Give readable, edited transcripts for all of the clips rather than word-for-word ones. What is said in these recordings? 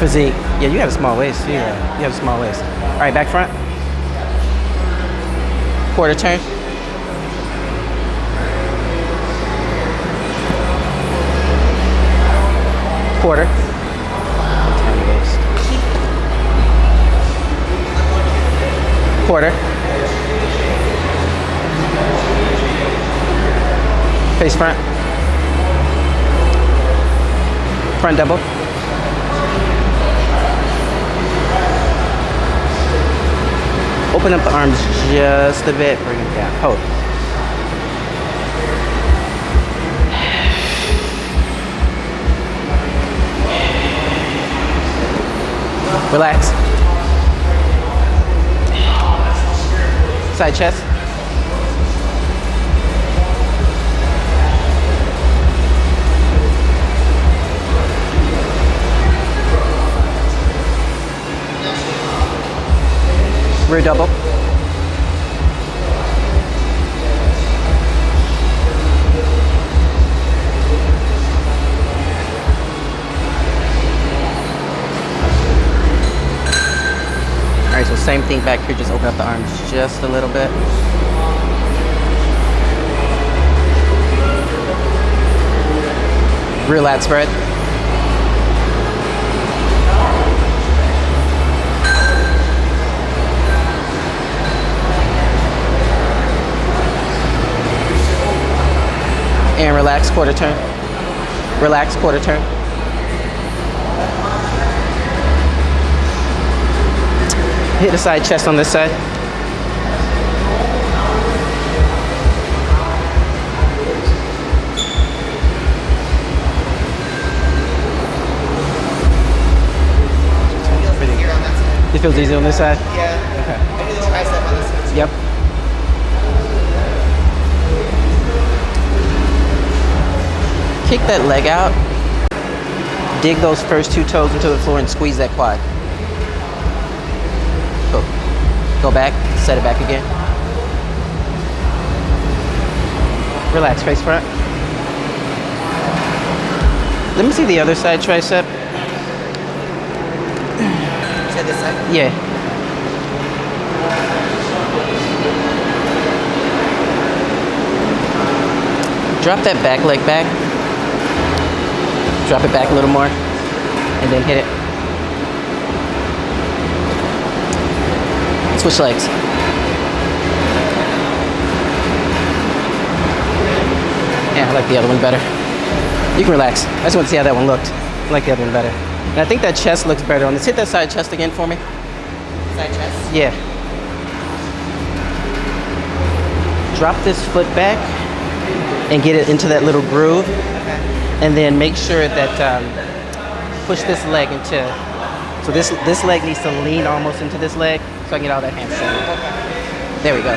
Physique. Yeah, you got a small waist. Yeah, you have a small waist. All right, back front. Quarter turn. Quarter. Tiny waist. Quarter. Face front. Front double. Open up the arms just a bit, bring it down. Hold. Relax. Side chest. Rear double. Alright, so same thing back here, just open up the arms just a little bit. Rear lat spread. And relax, quarter turn. Relax, quarter turn. Hit the side chest on this side. It feels easy on this side? Yeah. Okay. I do the tricep on this side. Yep. Kick that leg out. Dig those first two toes into the floor and squeeze that quad. Go back, set it back again. Relax, face front. Let me see the other side tricep. To this side? Yeah. Drop that back leg back. Drop it back a little more. And then hit it. Switch legs. Yeah, I like the other one better. You can relax. I just want to see how that one looked. I like the other one better. And I think that chest looks better on this. Hit that side chest again for me. Side chest? Yeah. Drop this foot back and get it into that little groove. Okay. And then make sure that push this leg into. So this leg needs to lean almost into this leg so I can get all that hamstring. Okay. There we go.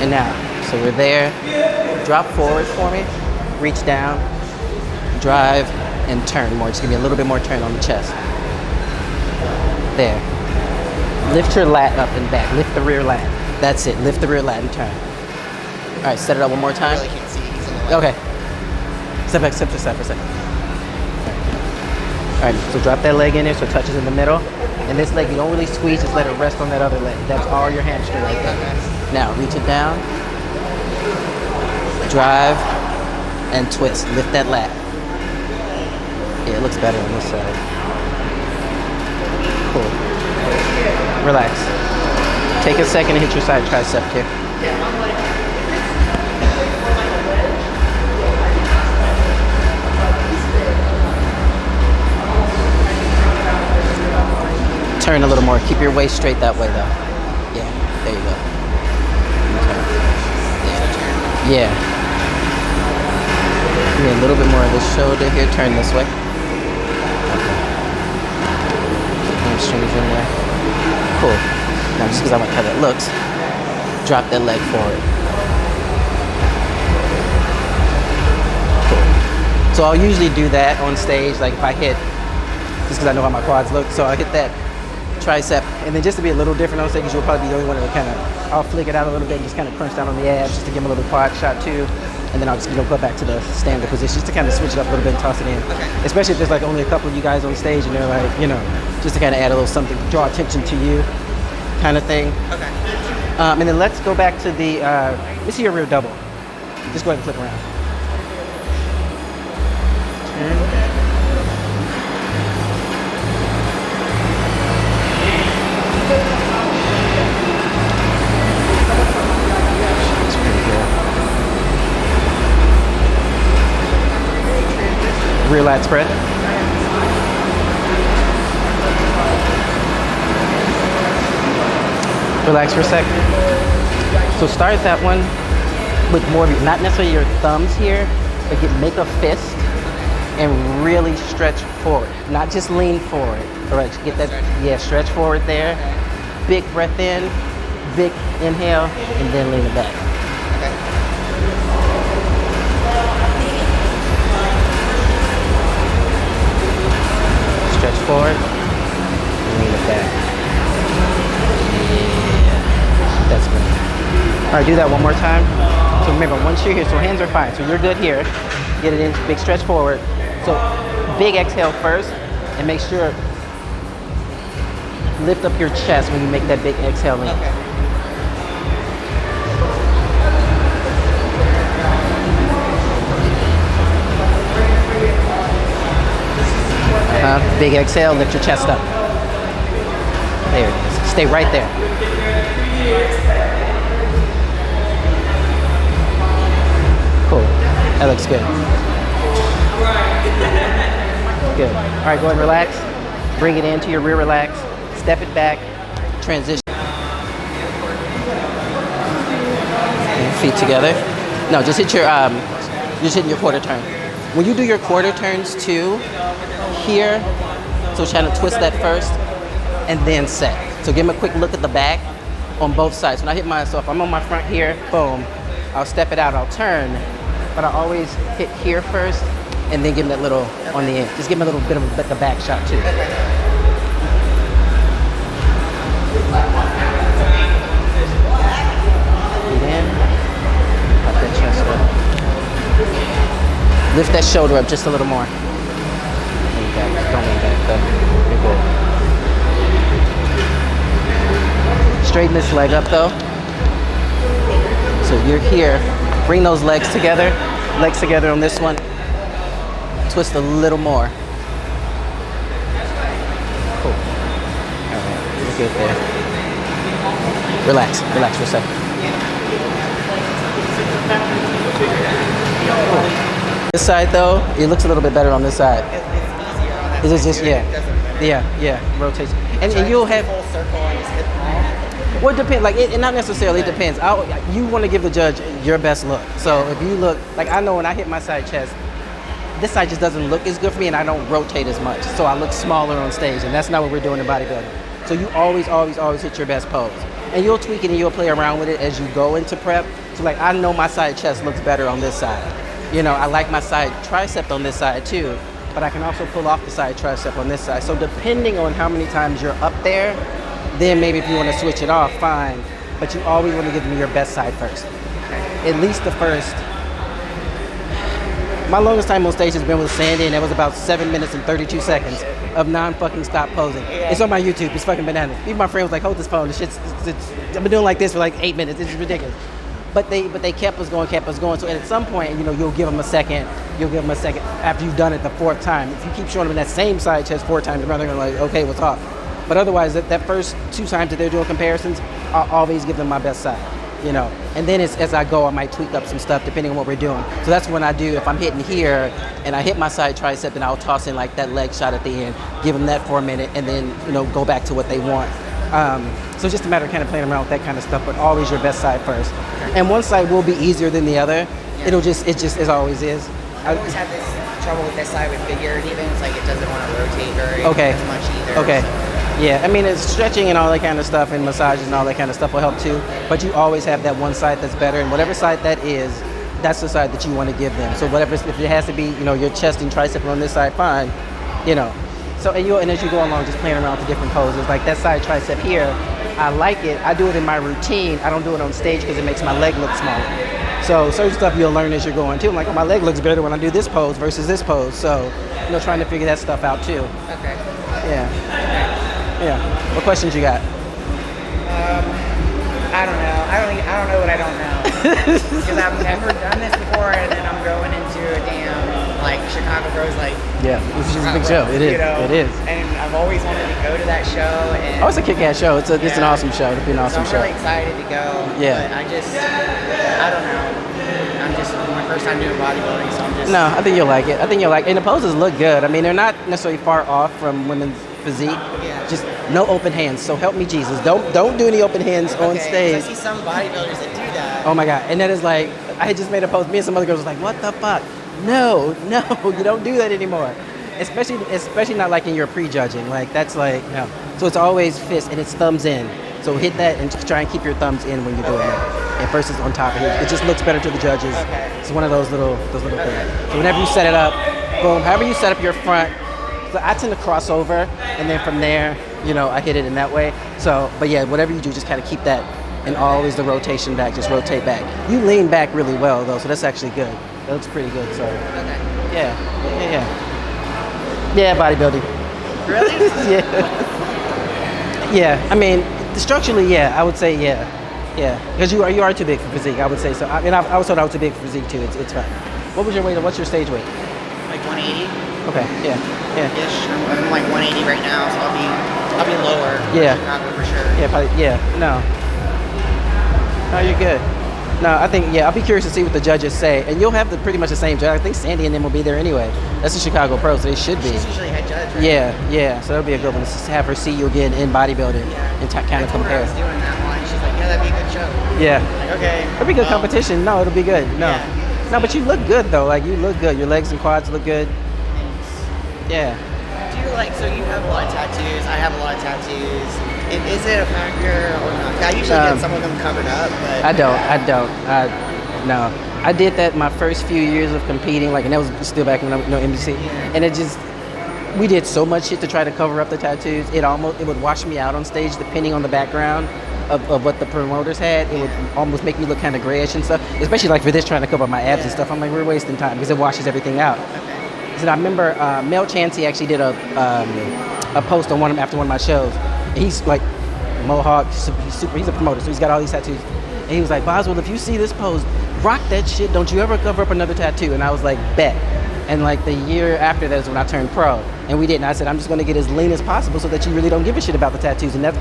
And now, so we're there. Drop forward for me. Reach down. Drive and turn more. Just give me a little bit more turn on the chest. There. Lift your lat up and back. Lift the rear lat. That's it. Lift the rear lat and turn. All right, set it up one more time. I really can't see. He's in the way. Okay. Step back, step to side for a second. All right, so drop that leg in there so it touches in the middle. And this leg, you don't really squeeze, just let it rest on that other leg. That's all your hamstring right there. Now, reach it down. Drive and twist. Lift that lat. Yeah, it looks better on this side. Cool. Relax. Take a second and hit your side tricep here. Turn a little more. Keep your waist straight that way though. Yeah, there you go. Okay. Yeah. A little bit more of the shoulder here. Turn this way. Okay. Hamstrings in there. Cool. Now just because I like how that looks, drop that leg forward. Cool. So I'll usually do that on stage, like if I hit, just because I know how my quads look, so I hit that tricep, and then just to be a little different on stage, you'll probably be the only one that kind of, I'll flick it out a little bit and just kind of crunch down on the abs just to give them a little quad shot too. and then I'll just go back to the standard position just to kind of switch it up a little bit and toss it in. Okay. Especially if there's like only a couple of you guys on stage and they're like, just to kind of add a little something, draw attention to you, kind of thing. Okay. And then let's go back to the. Let's see your rear double. Just go ahead and flip around. Turn. Rear lat spread. Relax for a sec. So start that one with more, not necessarily your thumbs here, but make a fist and really stretch forward. Not just lean forward. All right, get that, stretch forward there. Big breath in, big inhale, and then lean it back. Stretch forward, lean it back. Yeah, that's good. All right, do that one more time. So remember, once you're here, so hands are fine. So you're good here. Get it in, big stretch forward. So big exhale first, and make sure lift up your chest when you make that big exhale in. Okay. Big exhale, lift your chest up. There it is. Stay right there. Cool. That looks good. Good. All right, go ahead and relax. Bring it into your rear relax. Step it back. Transition. Feet together. No, just hit your just hitting your quarter turn. When you do your quarter turns too, here, so trying to twist that first and then set. So give them a quick look at the back on both sides. When I hit mine, so if I'm on my front here, boom, I'll step it out, I'll turn, but I always hit here first and then give them that little on the end. Just give them a little bit of the back shot too. Feet in, pop that chest up. Lift that shoulder up just a little more. Don't lean back though. You're good. Straighten this leg up though. So you're here. Bring those legs together. Legs together on this one. Twist a little more. Cool. Alright, you're good there. Relax. Relax for a second. Cool. This side though, it looks a little bit better on this side. Is it just, rotates. And you'll have full circle and just hit them all. Well, it depends. Like, it not necessarily. It depends. You want to give the judge your best look. So if you look, like I know when I hit my side chest, this side just doesn't look as good for me, and I don't rotate as much. So I look smaller on stage, and that's not what we're doing in bodybuilding. So you always hit your best pose, and you'll tweak it and you'll play around with it as you go into prep. So like I know my side chest looks better on this side. I like my side tricep on this side too, but I can also pull off the side tricep on this side. So depending on how many times you're up there, then maybe if you want to switch it off, fine. But you always want to give me your best side first. At least the first. My longest time on stage has been with Sandy, and that was about 7 minutes and 32 seconds of non-fucking stop posing. It's on my YouTube. It's fucking bananas. Even my friend was like, hold this phone. I've been doing like this for like 8 minutes. It's ridiculous. But they kept us going. So at some point, you'll give them a second. You'll give them a second after you've done it the fourth time. If you keep showing them that same side chest 4 times, they're gonna like, okay, what's off? But otherwise, that first 2 times that they're doing comparisons, I'll always give them my best side, And then as I go, I might tweak up some stuff depending on what we're doing. So that's when I do, if I'm hitting here and I hit my side tricep, then I'll toss in like that leg shot at the end, give them that for a minute, and then, go back to what they want. So it's just a matter of kind of playing around with that kind of stuff, but always your best side first. And one side will be easier than the other. Yeah. It just as always is. I always have this trouble with this side with figure even. It's like it doesn't want to rotate very as much either. Okay. So. Yeah, I mean, it's stretching and all that kind of stuff, and massages and all that kind of stuff will help too. But you always have that one side that's better, and whatever side that is, that's the side that you want to give them. So whatever, if it has to be, your chest and tricep on this side, fine, So and as you go along, just playing around with the different poses, like that side tricep here, I like it. I do it in my routine. I don't do it on stage because it makes my leg look smaller. So certain stuff you'll learn as you're going too. Like, oh, my leg looks better when I do this pose versus this pose. So, trying to figure that stuff out too. Okay. Yeah. Yeah. What questions you got? I don't know. I don't know what I don't know. Because I've never done this before, and then I'm going into a damn Chicago Bros Yeah, this is a big show. It is. It is. And I've always wanted to go to that show. And it's a kick-ass show. It's an awesome show. It'll be an awesome show. I'm really excited to go. Yeah. But I don't know. I'm just my first time doing bodybuilding, so I'm just. No, I think you'll like it. And the poses look good. I mean, they're not necessarily far off from women's physique. Yeah. Just no open hands. So help me Jesus. Don't do any open hands on stage. I see some bodybuilders that do that. Oh my God. And that is like, I had just made a post. Me and some other girls was like, what the fuck? No, you don't do that anymore. Especially not like in your prejudging. Like that's like, no. So it's always fist and it's thumbs in. So hit that and just try and keep your thumbs in when you're doing it. And first it's on top of it. It just looks better to the judges. Okay. It's one of those little things. So whenever you set it up, boom, however you set up your front, so I tend to cross over, and then from there, I hit it in that way. So, but yeah, whatever you do, just kind of keep that, and always the rotation back, just rotate back. You lean back really well, though, so that's actually good. That looks pretty good, so. Okay. Yeah, bodybuilding. Really? Yeah, I mean, structurally, yeah, I would say, yeah. Because you are too big for physique, I would say so. I mean, I was told I was too big for physique, too. It's fine. What was your weight, what's your stage weight? Like 180. Okay, yeah. Ish. I'm like 180 right now, so I'll be lower. Yeah. Chicago for sure. Yeah, probably. Yeah. No, you're good. No, I think I'll be curious to see what the judges say, and you'll have pretty much the same judge. I think Sandy and them will be there anyway. That's the Chicago Pro, so they should be. She's usually head judge, right? Yeah. So that'll be a good one to have her see you again in bodybuilding and kind of compare. I was doing that one. She's like, that'd be a good show. Yeah. Like, okay. It'll be good competition. No, it'll be good. No. Yeah. No, but you look good though. Like you look good. Your legs and quads look good. Yeah. Do you so you have a lot of tattoos? I have a lot of tattoos. Is it a factor or not? I usually get some of them covered up, but I don't. No. I did that my first few years of competing, and that was still back when I was NBC, and we did so much shit to try to cover up the tattoos. It would wash me out on stage depending on the background of what the promoters had. It would almost make me look kind of grayish and stuff, especially like for this trying to cover up my abs and stuff. I'm like, we're wasting time because it washes everything out. So I remember Mel Chansey actually did a post on after one of my shows. And he's like Mohawk, he's a promoter, so he's got all these tattoos. And he was like, Boswell, if you see this pose, rock that shit. Don't you ever cover up another tattoo. And I was like, bet. And like the year after that is when I turned pro. And we didn't. I said, I'm just going to get as lean as possible so that you really don't give a shit about the tattoos. And that's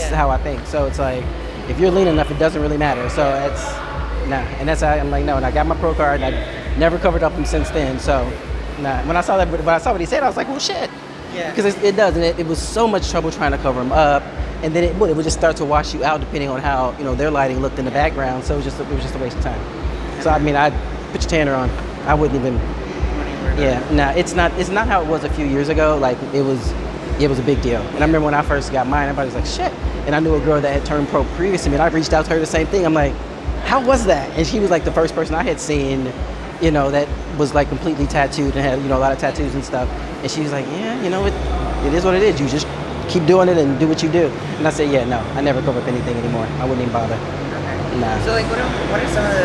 how I think. So it's like, if you're lean enough, it doesn't really matter. So and that's how I'm like, no. And I got my pro card, and I never covered up them since then. So. Nah, when I saw what he said, I was like, well, shit. Yeah. Because it does, and it was so much trouble trying to cover them up, and then it would just start to wash you out depending on how their lighting looked in the background. So it was just a waste of time. So I mean, I'd put your tanner on. I wouldn't even. Yeah. Nah, it's not how it was a few years ago. Like it was a big deal. And I remember when I first got mine, everybody was like, shit. And I knew a girl that had turned pro previous to me, and I reached out to her the same thing. I'm like, how was that? And she was like the first person I had seen. That was like completely tattooed and had, a lot of tattoos and stuff. And she was like, yeah, it is what it is. You just keep doing it and do what you do. And I said, yeah, no, I never cover up anything anymore. I wouldn't even bother. Okay. Nah. So like, what are some of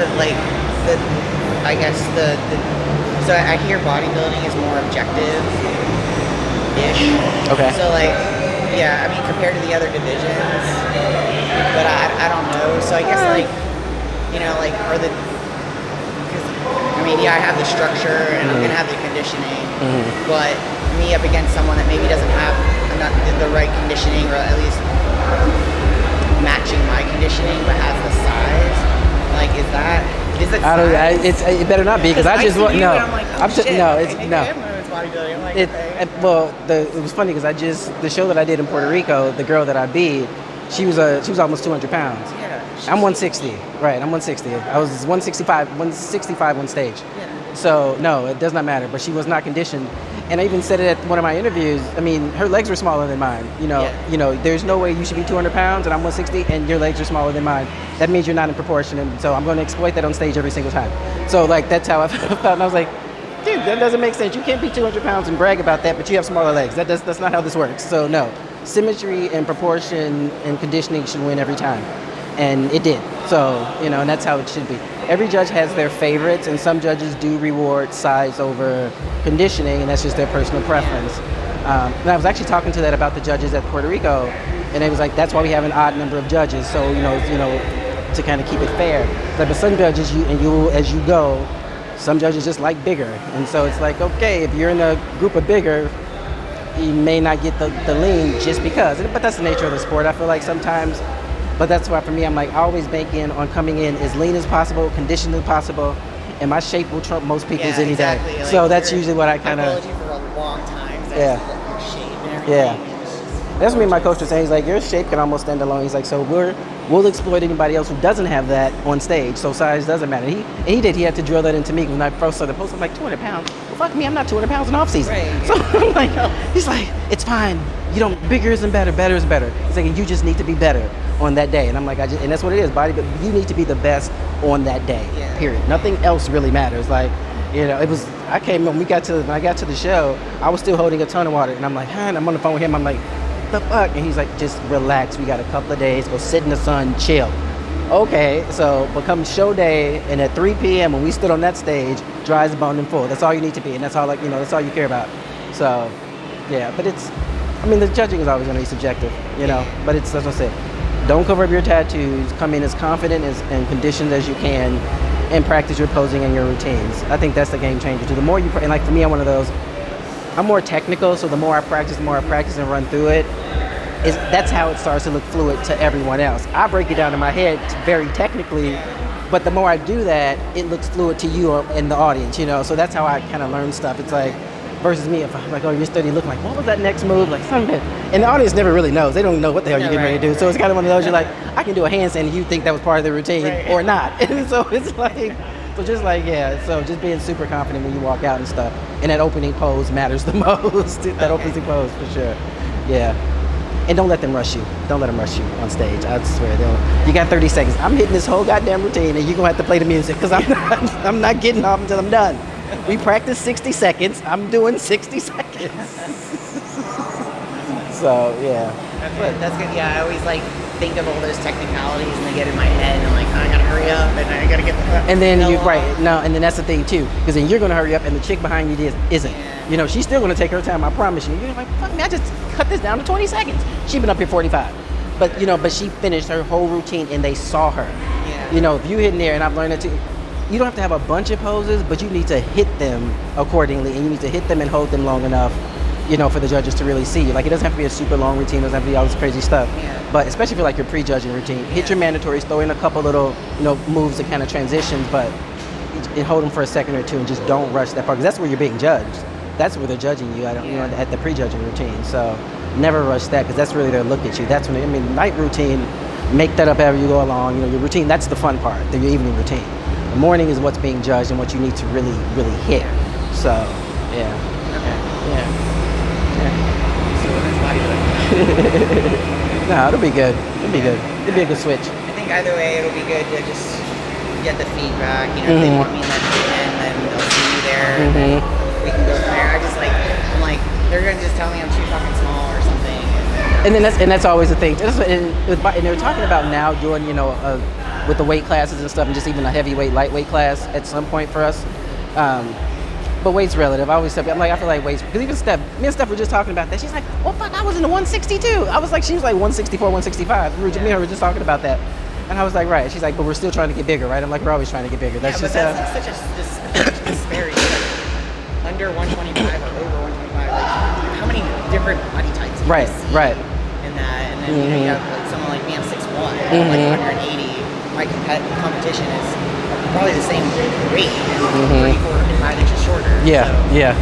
so I hear bodybuilding is more objective-ish. Okay. So like, yeah, I mean, compared to the other divisions, but I don't know. So I guess I have the structure and I'm gonna have the conditioning, but me up against someone that maybe doesn't have the right conditioning, or at least matching my conditioning, but has the size. Like, is it? I don't. It better not be because I just want no. I'm like, it was funny because the show that I did in Puerto Rico, the girl that I beat, she was almost 200 pounds. Yeah. I'm 160, right? I'm 160. I was 165 on stage. Yeah. So no, it does not matter. But she was not conditioned, and I even said it at one of my interviews. I mean, her legs were smaller than mine. There's no way you should be 200 pounds and I'm 160 and your legs are smaller than mine. That means you're not in proportion, and so I'm going to exploit that on stage every single time. So like that's how I felt, and I was like, dude, that doesn't make sense. You can't be 200 pounds and brag about that, but you have smaller legs. That's not how this works. So no, symmetry and proportion and conditioning should win every time. And it did. So, and that's how it should be. every judge has their favorites, and some judges do reward size over conditioning, and that's just their personal preference. And I was actually talking to that about the judges at Puerto Rico, and it was like, that's why we have an odd number of judges, so to kind of keep it fair. But some judges, as you go, some judges just like bigger, and so it's like, okay, if you're in a group of bigger, you may not get the lean just because. But that's the nature of the sport. I feel like sometimes, but that's why for me, I'm like, I always bank in on coming in as lean as possible, conditioned as possible, and my shape will trump most people's any day. Like, so that's usually what I kind of. I've followed you for a long time. So your shape and everything. Yeah. That's what me and my coach was saying. He's like, your shape can almost stand alone. He's like, so we'll exploit anybody else who doesn't have that on stage. So size doesn't matter. He had to drill that into me when I first started posting. I'm like, 200 pounds? Well, fuck me, I'm not 200 pounds in off season. Right. So I'm like, he's like, it's fine. Bigger isn't better. Better is better. He's like, you just need to be better on that day. And I'm like, and that's what it is, but you need to be the best on that day. Yeah. Period. Nothing else really matters. Like, when I got to the show, I was still holding a ton of water, and I'm like, I'm on the phone with him. I'm like, the fuck? And he's like, just relax. We got a couple of days. Go sit in the sun, chill. Okay, so come show day, and at 3 p.m. when we stood on that stage, dry as a bone and full. That's all you need to be, and that's all that's all you care about. So, yeah, but the judging is always going to be subjective, But it's, as I said, don't cover up your tattoos. Come in as confident and conditioned as you can, and practice your posing and your routines. I think that's the game changer too. The more you, and like for me, I'm one of those. I'm more technical, so the more I practice and run through it, that's how it starts to look fluid to everyone else. I break it down in my head very technically, but the more I do that, it looks fluid to you in the audience, So that's how I kind of learn stuff. It's like, versus me, if I'm like, oh, you're studying, looking like, what was that next move? Like something, and the audience never really knows. They don't know what the hell you're getting ready to do. So it's kind of one of those, you're like, I can do a handstand, and you think that was part of the routine or not. And so it's like, so just being super confident when you walk out and stuff. And that opening pose matters the most. That opening pose, for sure. Yeah. And don't let them rush you. Don't let them rush you on stage. I swear, you got 30 seconds. I'm hitting this whole goddamn routine, and you're going to have to play the music, because I'm not getting off until I'm done. We practice 60 seconds. I'm doing 60 seconds. So, yeah. That's good. Yeah, I always think of all those technicalities, and they get in my head, and I'm like, I gotta hurry up, and I gotta get the and then and then that's the thing too, because then you're gonna hurry up, and the chick behind you isn't. Yeah. She's still gonna take her time. I promise you. You're like, fuck me, I just cut this down to 20 seconds. She's been up here 45, but she finished her whole routine, and they saw her. Yeah. If you hit in there, and I've learned it too. You don't have to have a bunch of poses, but you need to hit them accordingly, and you need to hit them and hold them long enough, for the judges to really see you. Like, it doesn't have to be a super long routine, it doesn't have to be all this crazy stuff. Yeah. But especially if you're like your pre-judging routine, hit your mandatories, throw in a couple little, moves that kind of transitions, but and hold them for a second or two, and just don't rush that part, because that's where you're being judged. That's where they're judging you at the pre-judging routine. So never rush that, because that's really their look at you. That's when night routine, make that up as you go along. Your routine, that's the fun part, your evening routine. The morning is what's being judged and what you need to really, really hit. So, yeah. Okay. Yeah. So that's bodybuilding. No, it'll be good. It'll be good. It'll be a good switch. I think either way, it'll be good to just get the feedback. If they want me in that treatment, then they'll see me there. And then we can go from there. I'm like, they're gonna just tell me I'm too fucking small or something. And that's always the thing. And they were talking about now doing, with the weight classes and stuff, and just even a heavyweight, lightweight class at some point for us. But weight's relative. I always say, I feel like weight's, because even me and Steph were just talking about that. She's like, well, fuck, I was in the 162. I was like, she was like 164, 165. Me and her were just talking about that. And I was like, right. She's like, but we're still trying to get bigger, right? I'm like, we're always trying to get bigger. That's just that's such a disparity. Under 125 or over 125. How many different body types do you see in that? And then you have someone like me, I'm 6'1", like 180. My competition is probably the same weight, 3, 4, and 5 inches shorter. Yeah, so. Yeah.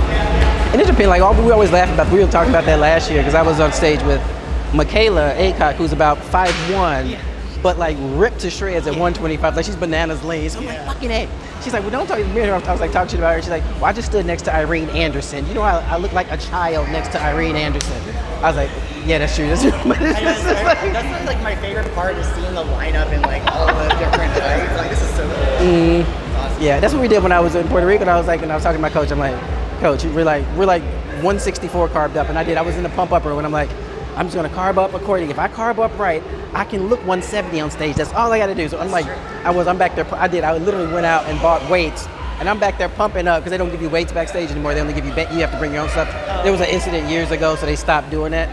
And it depends, we always laugh about, we were talking about that last year, because I was on stage with Michaela Aycock, who's about 5'1", but ripped to shreds at 125. Like, she's bananas lean. So I'm like, fucking A. She's like, well, don't talk to me. I was like, talk shit about her. She's like, well, I just stood next to Irene Anderson. I look like a child next to Irene Anderson. I was like, yeah, that's true. That's that's my favorite part, is seeing the lineup and all the different heights. This is so cool. Awesome. Yeah, that's what we did when I was in Puerto Rico. And I was talking to my coach. I'm like, coach, we're like 164 carved up, and I was in the pump up room, and I'm like, I'm just gonna carb up accordingly. If I carb up right, I can look 170 on stage. That's all I got to do. So I'm like, I'm back there. I literally went out and bought weights. And I'm back there pumping up because they don't give you weights backstage anymore. They only give you have to bring your own stuff. There was an incident years ago, so they stopped doing that.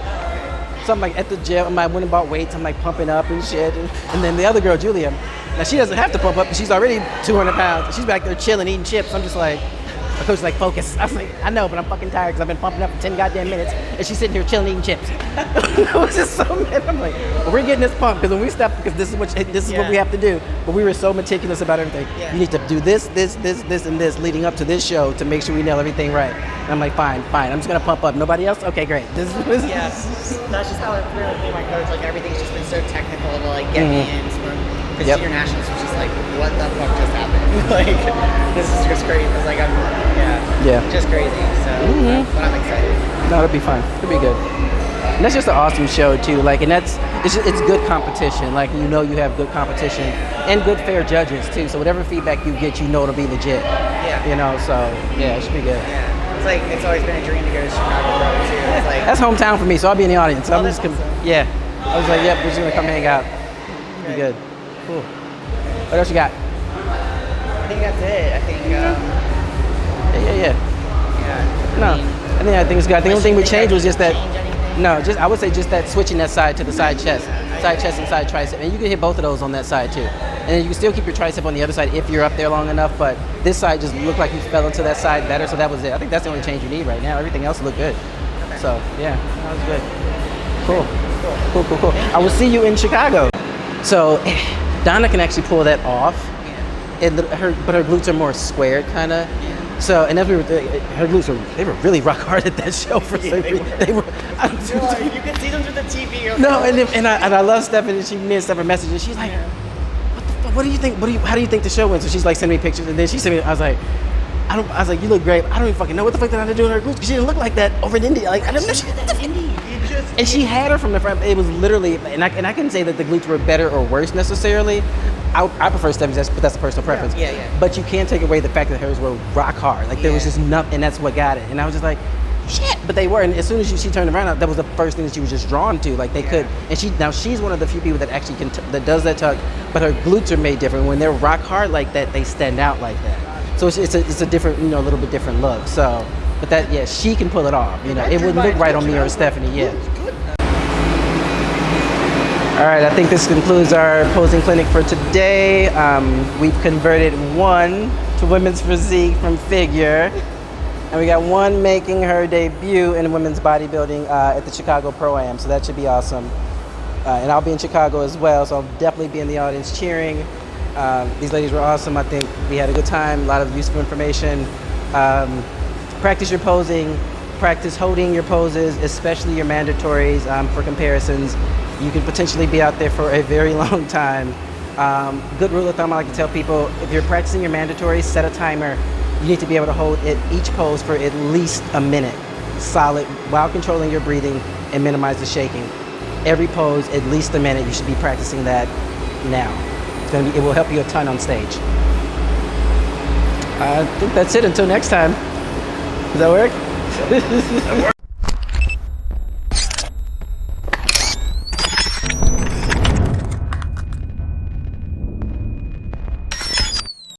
So I'm like at the gym, I went and bought weights. I'm like pumping up and shit. And then the other girl, Julia, now she doesn't have to pump up because she's already 200 pounds. She's back there chilling, eating chips. I'm just like, my coach was like, focus. I was like, I know, but I'm fucking tired because I've been pumping up for 10 goddamn minutes. And she's sitting here chilling, eating chips. I was just so mad. I'm like, well, we're getting this pump because when we step, because this is what we have to do. But we were so meticulous about everything. Yeah. You need to do this, and this leading up to this show to make sure we nail everything right. And I'm like, fine. I'm just gonna pump up. Nobody else? Okay, great. That's just how it really me and my coach. Like everything's just been so technical to like get me in. Because senior nationals was just like, what the fuck just happened? Like, this is just crazy. It's like, just crazy. So, but I'm excited. No, it'll be fun. It'll be good. And that's just an awesome show too. Like, and it's good competition. Like, you have good competition and good fair judges too. So whatever feedback you get, it'll be legit. Yeah. So yeah, it should be good. Yeah. It's like it's always been a dream to go to Chicago Pro too. It's like that's hometown for me, so I'll be in the audience. I'm just awesome. Yeah. I was like, yep, we're just gonna come hang out. It'll be good. Cool. What else you got? I think that's it. I think. Yeah. I think it's good. I think the only thing we changed was just that. No, I would say just that switching that side to the side chest, side chest and side tricep, and you can hit both of those on that side too. And then you can still keep your tricep on the other side if you're up there long enough. But this side just looked like you fell into that side better, so that was it. I think that's the only change you need right now. Everything else looked good. Okay. So yeah, that was good. Cool. I will see you in Chicago. So Donna can actually pull that off, but her glutes are more squared, kind of. Yeah. So, and as her glutes they were really rock hard at that show for some reason. They were. You can see them through the TV. No, and I love Stephanie. Me and Stephanie messages. She's like, "What the fuck? What do you think? How do you think the show went?" So she's like sending me pictures, and then she sent me. I was like, "You look great. I don't even fucking know what the fuck did I do with her glutes because she didn't look like that over in India. Like I didn't know she did that in India." And she had her from the front. It was literally, and I couldn't say that the glutes were better or worse necessarily. I prefer Stephanie's, but that's a personal preference. Yeah. But you can't take away the fact that hers were rock hard. Like there was just nothing, and that's what got it. And I was just like, shit. But they were, and as soon as she turned around, that was the first thing that she was just drawn to. Like they could, and she's one of the few people that actually that does that tuck. But her glutes are made different. When they're rock hard like that, they stand out like that. So it's a different, a little bit different look. So, but that, she can pull it off. It wouldn't look right on me or Stephanie. Yeah. All right, I think this concludes our posing clinic for today. We've converted one to women's physique from figure, and we got one making her debut in women's bodybuilding at the Chicago Pro-Am, so that should be awesome. And I'll be in Chicago as well, so I'll definitely be in the audience cheering. These ladies were awesome. I think we had a good time, a lot of useful information. Practice your posing, practice holding your poses, especially your mandatories for comparisons. You could potentially be out there for a very long time. Good rule of thumb I like to tell people, if you're practicing your mandatories, set a timer. You need to be able to hold each pose for at least a minute, solid, while controlling your breathing and minimize the shaking. Every pose, at least a minute. You should be practicing that now. It will help you a ton on stage. I think that's it until next time. Does that work? That works.